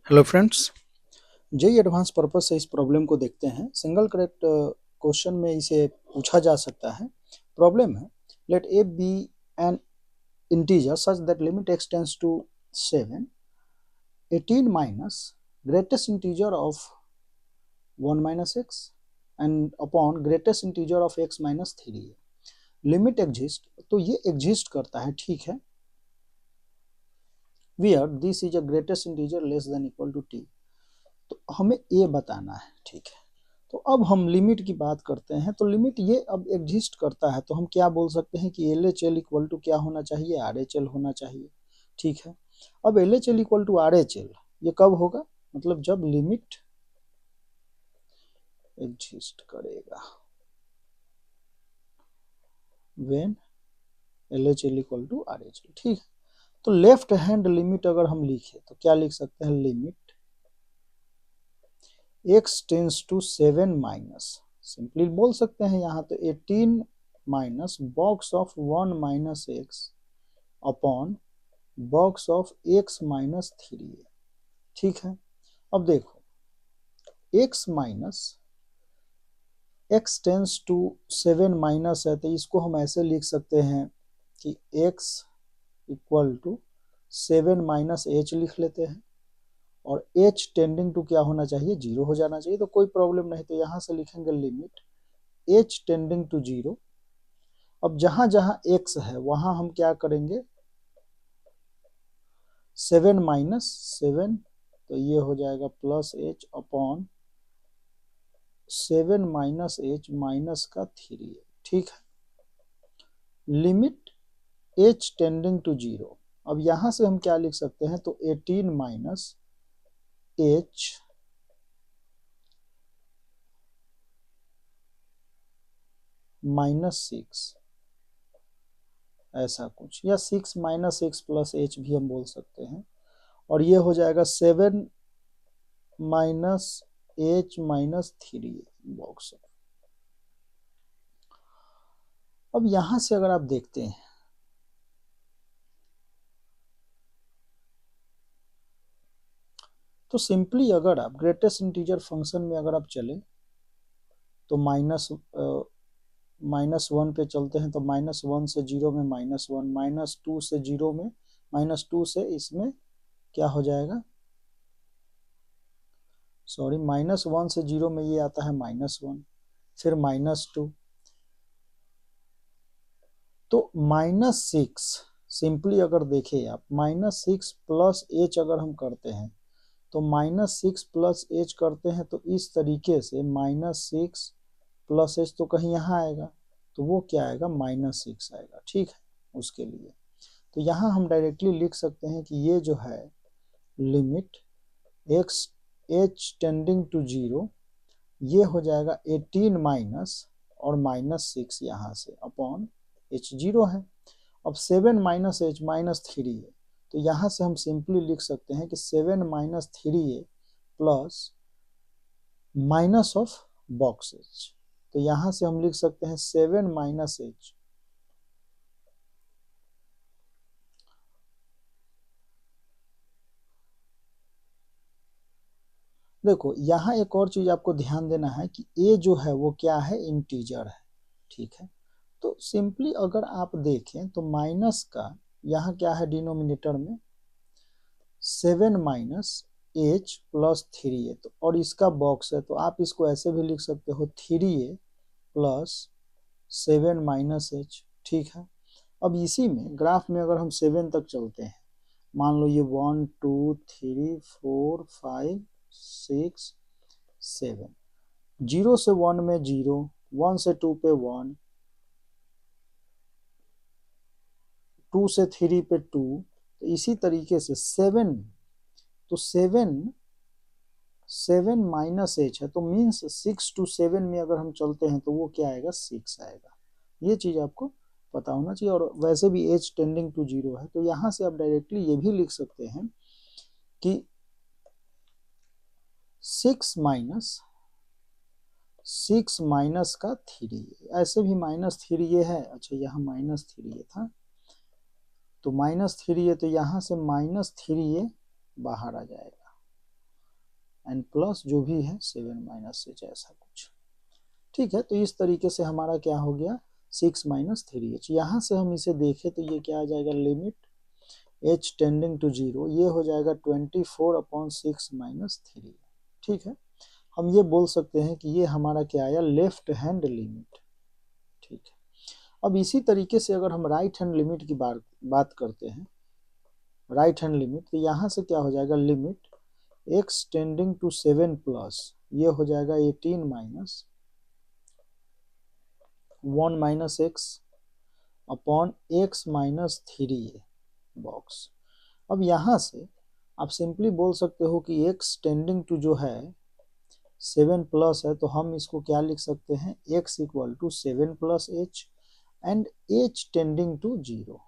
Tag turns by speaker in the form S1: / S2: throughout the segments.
S1: Hello friends, JEE advance purpose से इस problem को देखते हैं। सिंगल करेक्ट क्वेश्चन में इसे पूछा जा सकता है। प्रॉब्लम है, let A be an integer such that limit x tends to 7, 18 minus greatest integer of 1 minus x and upon greatest integer of x minus 3 limit exist. तो ये एग्जिस्ट करता है, ठीक है, where this is a greatest integer less than equal to T. तो हमें ये बताना है, ठीक है। तो अब हम लिमिट की बात करते हैं। तो लिमिट ये अब एग्जिस्ट करता है, तो हम क्या बोल सकते हैं कि L H L equal to क्या होना चाहिए, आर एच एल होना चाहिए, ठीक है। अब L H L equal to R H L ये कब होगा, मतलब जब लिमिट एग्जिस्ट करेगा, when L H L equal to R H L, ठीक है। तो लेफ्ट हैंड लिमिट अगर हम लिखे तो क्या लिख सकते हैं, limit x tends to 7 minus, simply बोल सकते हैं यहाँ तो 18 minus box of 1 minus x upon box of x minus 3, ठीक है। अब देखो x minus x tends to 7 minus है, तो इसको हम ऐसे लिख सकते हैं कि x equal to 7 minus H लिख लेते हैं, और h टेंडिंग टू क्या होना चाहिए, 0 हो जाना चाहिए। तो कोई प्रॉब्लम नहीं, तो यहाँ से लिखेंगे लिमिट h टेंडिंग टू 0। अब जहां जहां x है वहां हम क्या करेंगे, 7 माइनस 7, तो ये हो जाएगा plus h upon 7 minus h minus का 3, ठीक है। Limit h tending to 0। अब यहां से हम क्या लिख सकते हैं, तो 18 माइनस h माइनस 6, ऐसा कुछ, या 6 माइनस एक्स प्लस एच भी हम बोल सकते हैं। और ये हो जाएगा 7 माइनस एच माइनस 3 बॉक्स। अब यहां से अगर आप देखते हैं तो सिंपली अगर आप ग्रेटेस्ट इंटीजर फंक्शन में अगर आप चले तो माइनस 1 पे चलते हैं, तो माइनस 1 से 0 में माइनस 1, माइनस 2 से 0 में माइनस 2 से इसमें क्या हो जाएगा, सॉरी, माइनस 1 से 0 में ये आता है माइनस 1, फिर माइनस 2, तो माइनस 6। सिंपली अगर देखें आप, माइनस 6 प्लस एच अगर हम करते हैं तो माइनस 6 प्लस एच करते हैं, तो इस तरीके से माइनस 6 प्लस एच तो कहीं यहाँ आएगा, तो वो क्या आएगा, माइनस 6 आएगा, ठीक है। उसके लिए तो यहाँ हम डायरेक्टली लिख सकते हैं कि ये जो है limit x H tending to 0, ये हो जाएगा 18 माइनस और माइनस 6 यहाँ से अपॉन एच 0 है। अब 7 माइनस एच माइनस 3 है, तो यहाँ से हम सिंपली लिख सकते हैं कि 7 minus 3 plus minus of box H, तो यहाँ से हम लिख सकते हैं 7 माइनस एच, देखो यहाँ एक और चीज आपको ध्यान देना है कि ए जो है वो क्या है, इंटीजर है, ठीक है। तो सिंपली अगर आप देखें तो माइनस का यहाँ क्या है, डिनोमिनेटर में 7 माइनस एच प्लस 3 है, तो और इसका बॉक्स है, तो आप इसको ऐसे भी लिख सकते हो 3a प्लस 7 माइनस एच, ठीक है। अब इसी में ग्राफ में अगर हम 7 तक चलते हैं, मान लो ये 1 2 3 4 5 6 7, 0 से 1 में 0, 1 से 2 पे 1, 2 से 3 पे 2, तो इसी तरीके से 7, तो 7 माइनस एच है, तो मीन्स 6 टू 7 में अगर हम चलते हैं तो वो क्या आएगा, 6 आएगा। ये चीज आपको पता होना चाहिए। और वैसे भी एच टेंडिंग टू 0 है, तो यहाँ से आप डायरेक्टली ये भी लिख सकते हैं कि 6 माइनस का 3, ऐसे भी माइनस 3 ये है, अच्छा यहाँ माइनस 3 ये था, तो माइनस 3 है, तो यहाँ से माइनस 3 ये बाहर आ जाएगा, एंड प्लस जो भी है 7 माइनस एच, ऐसा कुछ। ठीक है, तो इस तरीके से हमारा क्या हो गया 6 माइनस 3h। यहाँ से हम इसे देखें तो ये क्या आ जाएगा, लिमिट h टेंडिंग टू 0, ये हो जाएगा 24/6 माइनस 3। ठीक है, हम ये बोल सकते हैं कि ये हमारा क्या आया, लेफ्ट हैंड लिमिट। ठीक है, अब इसी तरीके से अगर हम राइट हैंड लिमिट की बात करते हैं, राइट हैंड लिमिट, तो यहाँ से क्या हो जाएगा, limit x tending to 7 plus, ये हो जाएगा 18 minus 1 minus x upon x minus 3a box. अब यहाँ से आप सिंपली बोल सकते हो कि x टेंडिंग टू जो है 7 प्लस है, तो हम इसको क्या लिख सकते हैं, x equal to 7 plus h and h tending to 0।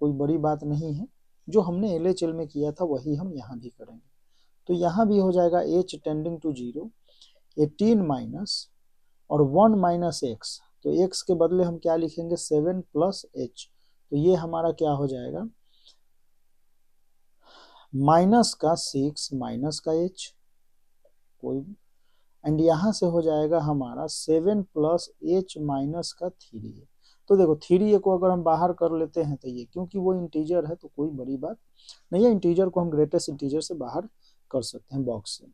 S1: कोई बड़ी बात नहीं है, जो हमने LHL में किया था वही हम यहाँ भी करेंगे। तो यहाँ भी हो जाएगा h टेंडिंग टू 0 18 माइनस और 1 माइनस x, तो x के बदले हम क्या लिखेंगे 7 प्लस h, तो ये हमारा क्या हो जाएगा माइनस का 6 माइनस का h कोई, एंड यहाँ से हो जाएगा हमारा 7 प्लस h माइनस का 3a। तो देखो 3a को अगर हम बाहर कर लेते हैं तो ये, क्योंकि वो इंटीजर है तो कोई बड़ी बात नहीं है, इंटीजर को हम ग्रेटेस्ट इंटीजर से बाहर कर सकते हैं बॉक्स से।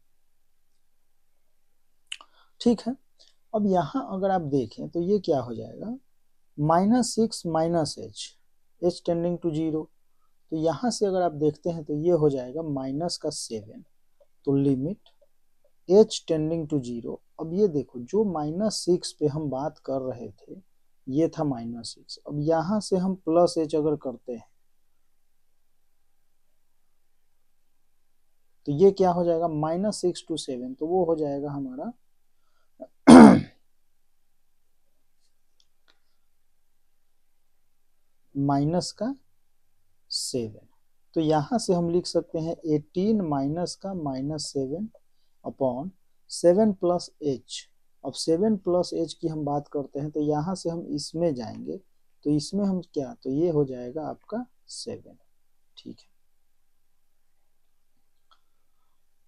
S1: ठीक है, अब यहाँ अगर आप देखें तो ये क्या हो जाएगा -6 माइनस h टेंडिंग टू 0, तो यहाँ से अगर आप देखते हैं तो ये हो जाएगा माइनस का 7, तो लिमिट h टेंडिंग टू 0। अब ये देखो जो -6 पे हम बात कर रहे थे ये था -6, अब यहाँ से हम प्लस h अगर करते हैं तो ये क्या हो जाएगा -6 टू 7, तो वो हो जाएगा हमारा माइनस का 7। तो यहाँ से हम लिख सकते हैं 18 माइनस का -7 अपॉन 7 प्लस h। अब 7 प्लस h की हम बात करते हैं तो यहाँ से हम इसमें जाएंगे, तो इसमें हम क्या, तो ये हो जाएगा आपका 7। ठीक है,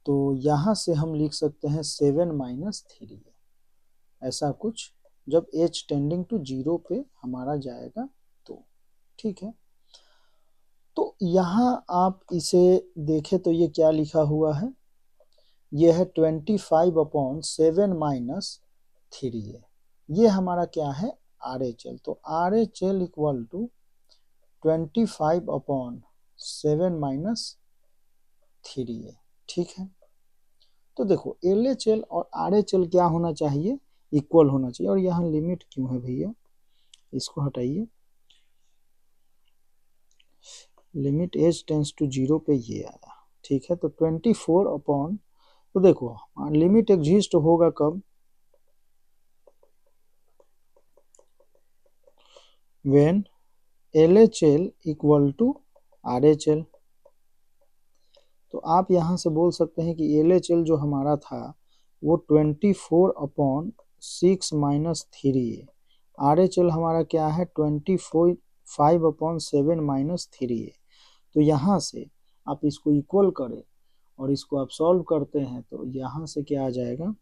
S1: तो यहाँ से हम लिख सकते हैं 7 माइनस 3, ऐसा कुछ, जब h टेंडिंग टू 0 पे हमारा जाएगा तो। ठीक है, तो यहाँ आप इसे देखें तो ये क्या लिखा हुआ है, ये है 25/7 माइनस 3a, ये हमारा क्या है RHL, तो RHL equal to 25/7 minus 3a। ठीक है, तो देखो LHL और RHL क्या होना चाहिए, इक्वल होना चाहिए। और यहाँ लिमिट क्यों है भैया, इसको हटाइए, लिमिट h टेंस टू 0 पे ये आया। ठीक है, तो 24 तो देखो लिमिट एग्जिस्ट होगा कब, when LHL equal to RHL। तो आप यहाँ से बोल सकते हैं कि LHL जो हमारा था वो 24/6 माइनस 3a, RHL हमारा क्या है 25/7 माइनस 3a। तो यहाँ से आप इसको इक्वल करें और इसको आप सॉल्व करते हैं तो यहाँ से क्या आ जाएगा,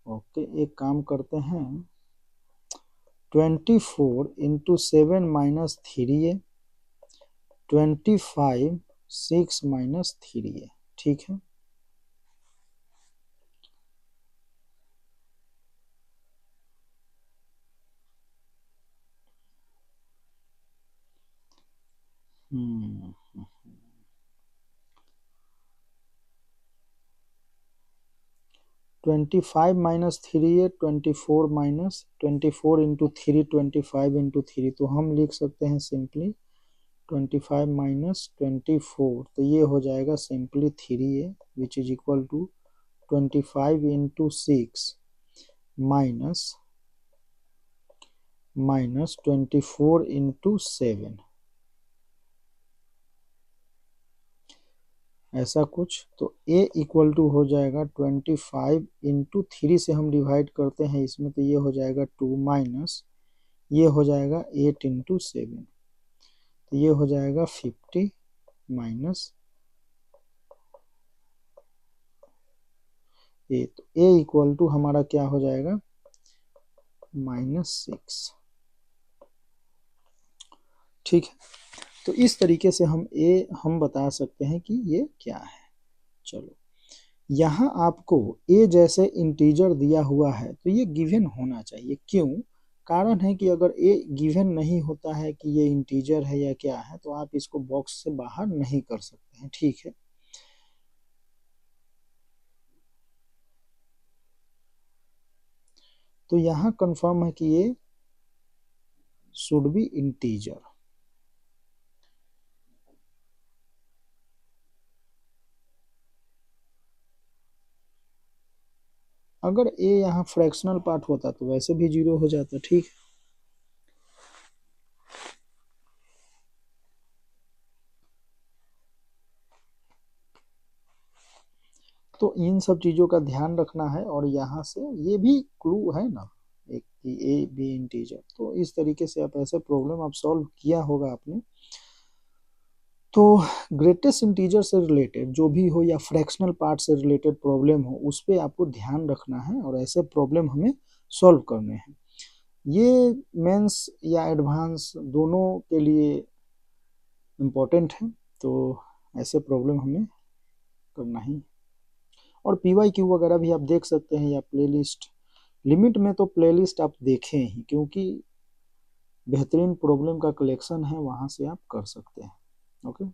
S1: ओके एक काम करते हैं 24 into 7 minus 3a 25 6 minus 3a। ठीक है, हम्म 25 minus 3a 24 minus 24 into 3 25 into 3, तो हम लिख सकते हैं सिंपली 25 माइनस 24, तो ये हो जाएगा simply 3a which is equal to 25 into 6 minus 24 into 7, ऐसा कुछ। तो a इक्वल टू हो जाएगा 25 इंटू 3 से हम डिवाइड करते हैं इसमें, तो ये हो जाएगा 2 माइनस ये हो जाएगा 8 इंटू 7, तो ये हो जाएगा 50 माइनस ए, तो ए इक्वल टू हमारा क्या हो जाएगा -6। ठीक है, तो इस तरीके से हम बता सकते हैं कि ये क्या है। चलो, यहाँ आपको ए जैसे इंटीजर दिया हुआ है तो ये गिवन होना चाहिए। क्यों? कारण है कि अगर ए गिवन नहीं होता है कि ये इंटीजर है या क्या है तो आप इसको बॉक्स से बाहर नहीं कर सकते हैं। ठीक है, तो यहाँ कंफर्म है कि ये शुड बी इंटीजर। अगर ए यहाँ फ्रैक्शनल पार्ट होता तो वैसे भी 0 हो जाता। ठीक है, तो इन सब चीज़ों का ध्यान रखना है। और यहाँ से ये भी क्लू है ना एक कि ए बी इंटीजर, तो इस तरीके से आप ऐसे प्रॉब्लम आप सॉल्व किया होगा आपने। तो ग्रेटेस्ट इंटीजर से रिलेटेड जो भी हो या फ्रैक्शनल पार्ट से रिलेटेड प्रॉब्लम हो उस पर आपको ध्यान रखना है और ऐसे प्रॉब्लम हमें सॉल्व करने हैं। ये मेंस या एडवांस दोनों के लिए इम्पोर्टेंट है, तो ऐसे प्रॉब्लम हमें करना ही। और PYQ वगैरह भी आप देख सकते हैं या प्लेलिस्ट लिमिट में, तो प्लेलिस्ट आप देखें ही क्योंकि बेहतरीन प्रॉब्लम का कलेक्शन है, वहाँ से आप कर सकते हैं। ओके।